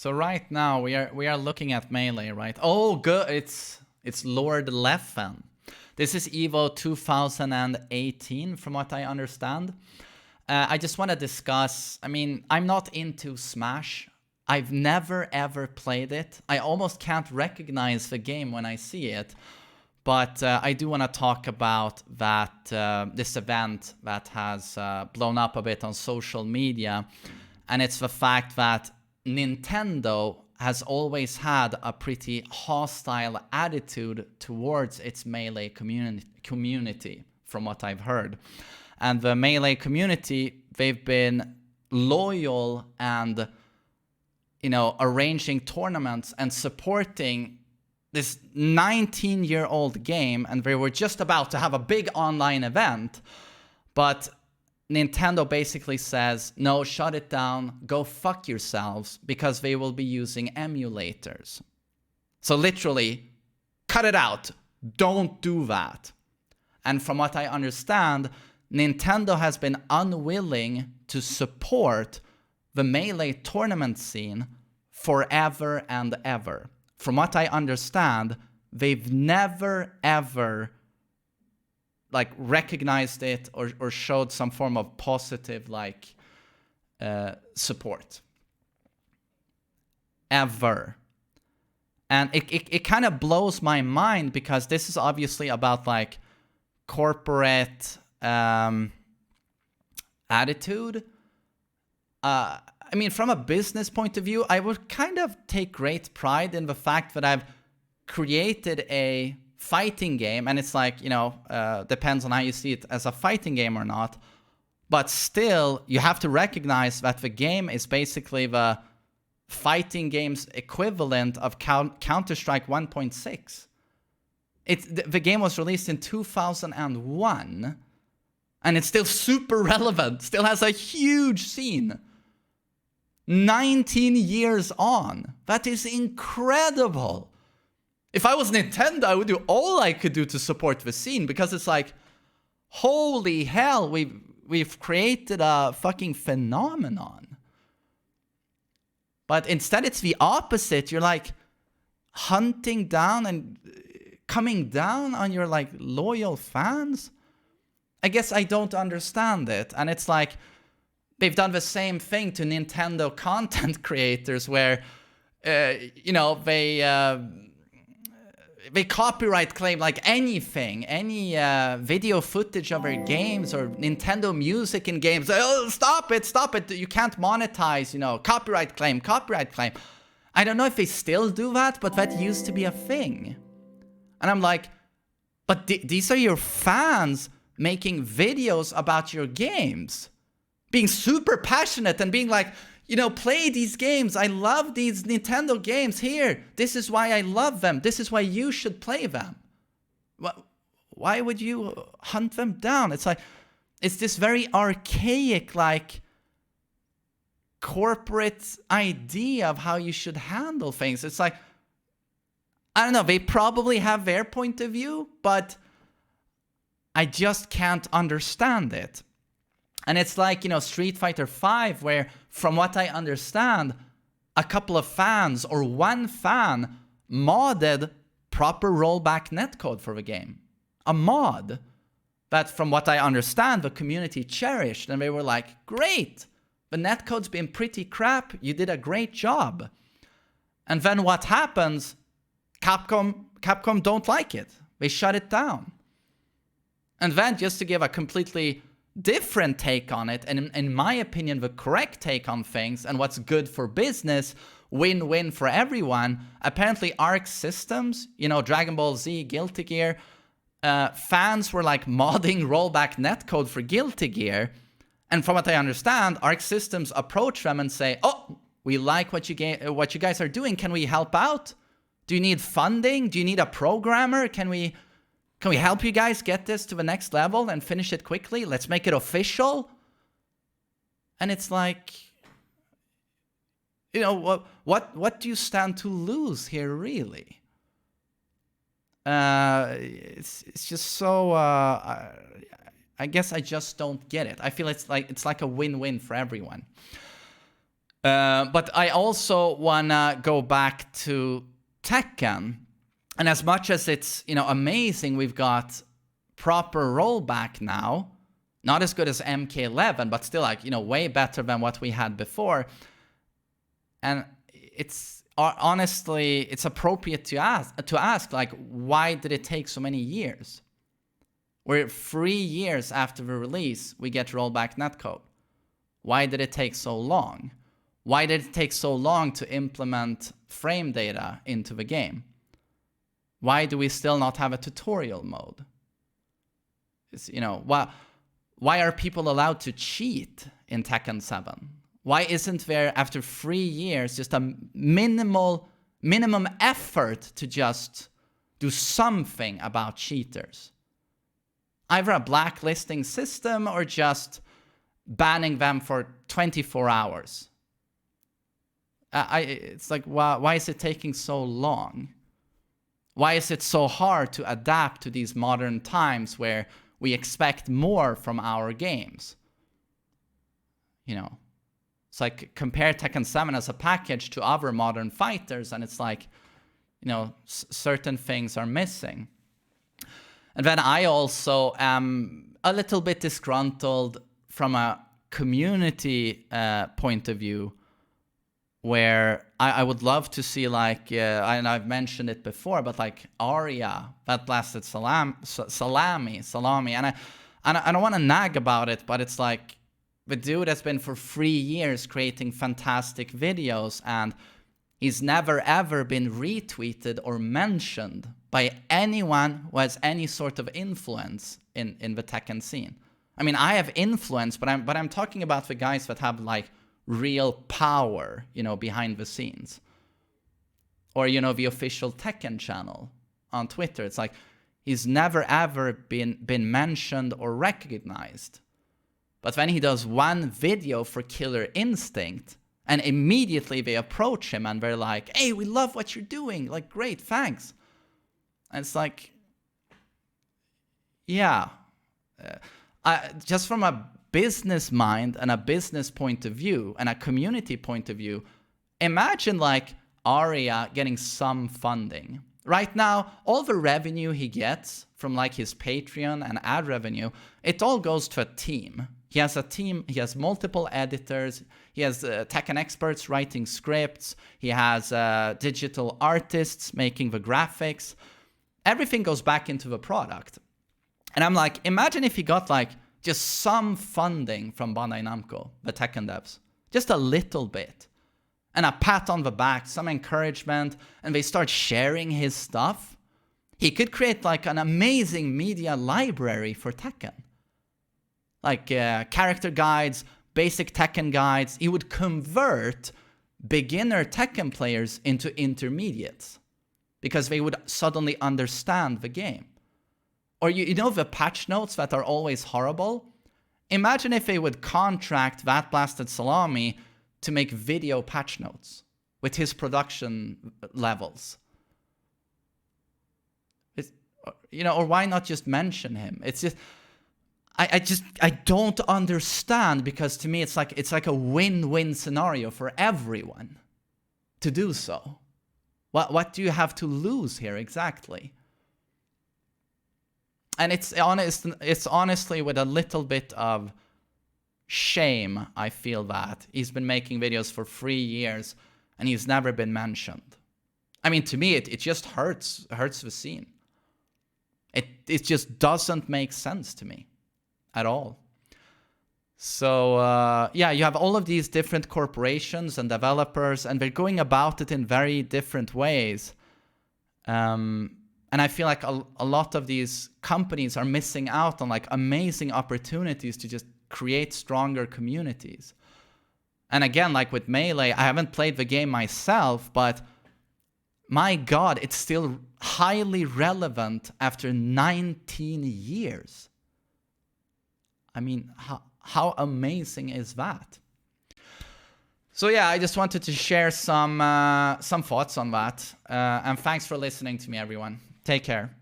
So right now we are looking at Melee, right? Oh, good. It's Lord Leffen. This is Evo 2018, from what I understand. I just want to discuss. I mean, I'm not into Smash. I've never ever played it. I almost can't recognize the game when I see it. But I do want to talk about that this event that has blown up a bit on social media, and it's the fact that Nintendo has always had a pretty hostile attitude towards its Melee community, from what I've heard. And the Melee community, they've been loyal and, arranging tournaments and supporting this 19-year-old game, and they were just about to have a big online event, but Nintendo basically says, no, shut it down, go fuck yourselves, because they will be using emulators. So literally, cut it out, don't do that. And from what I understand, Nintendo has been unwilling to support the Melee tournament scene forever and ever. From what I understand, they've never ever recognized it or showed some form of positive support. Ever. And it kind of blows my mind, because this is obviously about corporate attitude. I mean, from a business point of view, I would kind of take great pride in the fact that I've created a fighting game, and it's depends on how you see it, as a fighting game or not. But still, you have to recognize that the game is basically the fighting game's equivalent of Counter-Strike 1.6. The game was released in 2001, and it's still super relevant, still has a huge scene. 19 years on. That is incredible. If I was Nintendo, I would do all I could do to support the scene, because it's holy hell, we've created a fucking phenomenon. But instead it's the opposite. You're hunting down and coming down on your loyal fans. I guess I don't understand it. And it's they've done the same thing to Nintendo content creators, where they copyright claim anything, any video footage of their games or Nintendo music in games. Oh, stop it, you can't monetize, copyright claim. I don't know if they still do that, but that used to be a thing. And I'm but these are your fans making videos about your games, being super passionate and being play these games. I love these Nintendo games. Here, this is why I love them. This is why you should play them. Why would you hunt them down? It's it's this very archaic, corporate idea of how you should handle things. It's I don't know, they probably have their point of view, but I just can't understand it. And it's Street Fighter V, where, from what I understand, a couple of fans or one fan modded proper rollback netcode for the game. A mod that, from what I understand, the community cherished. And they were great, the netcode's been pretty crap, you did a great job. And then what happens? Capcom don't like it. They shut it down. And then, just to give a completely different take on it, and in my opinion the correct take on things and what's good for business, win-win for everyone, apparently Arc Systems, Dragon Ball Z, Guilty Gear, fans were modding rollback netcode for Guilty Gear, and from what I understand, Arc Systems approach them and say, oh, we like what you guys are doing, can we help out? Do you need funding? Do you need a programmer? Can we help you guys get this to the next level and finish it quickly? Let's make it official. And it's what do you stand to lose here, really? It's just so. I guess I just don't get it. I feel it's like a win-win for everyone. But I also wanna go back to Tekken. And as much as it's, amazing, we've got proper rollback now. Not as good as MK11, but still way better than what we had before. And it's honestly, it's appropriate to ask like, why did it take so many years? We're 3 years after the release, we get rollback netcode. Why did it take so long? Why did it take so long to implement frame data into the game? Why do we still not have a tutorial mode? Why are people allowed to cheat in Tekken 7? Why isn't there, after 3 years, just a minimum effort to just do something about cheaters? Either a blacklisting system or just banning them for 24 hours. It's like, why is it taking so long? Why is it so hard to adapt to these modern times where we expect more from our games? It's like, compare Tekken 7 as a package to other modern fighters, and it's like, certain things are missing. And then I also am a little bit disgruntled from a community point of view, where I would love to see, like, and I've mentioned it before, but like Arya, that blasted salami, and I don't want to nag about it, but it's like, the dude has been for 3 years creating fantastic videos, and he's never ever been retweeted or mentioned by anyone who has any sort of influence in the Tekken scene. I mean, I have influence, but I'm talking about the guys that have like real power, behind the scenes. Or, the official Tekken channel on Twitter. It's like, he's never ever been mentioned or recognized. But when he does one video for Killer Instinct, and immediately they approach him and they're like, hey, we love what you're doing. Like, great, thanks. And it's like, yeah. Just from a business mind and a business point of view and a community point of view, imagine like Arya getting some funding. Right now, all the revenue he gets from like his Patreon and ad revenue, it all goes to a team. He has a team, he has multiple editors, he has Tekken experts writing scripts, he has digital artists making the graphics. Everything goes back into the product. And I'm like, imagine if he got like just some funding from Bandai Namco, the Tekken devs. Just a little bit. And a pat on the back, some encouragement, and they start sharing his stuff. He could create like an amazing media library for Tekken. Like character guides, basic Tekken guides. He would convert beginner Tekken players into intermediates because they would suddenly understand the game. Or the patch notes that are always horrible? Imagine if they would contract that blasted salami to make video patch notes with his production levels. Or why not just mention him? It's just, I don't understand, because to me it's like a win-win scenario for everyone to do so. What do you have to lose here exactly? And it's honestly with a little bit of shame, I feel that he's been making videos for 3 years and he's never been mentioned. I mean, to me, it just hurts the scene. It just doesn't make sense to me at all. So, yeah, you have all of these different corporations and developers, and they're going about it in very different ways. And I feel like a lot of these companies are missing out on like amazing opportunities to just create stronger communities. And again, like with Melee, I haven't played the game myself, but my God, it's still highly relevant after 19 years. I mean, how amazing is that? So yeah, I just wanted to share some thoughts on that. And thanks for listening to me, everyone. Take care.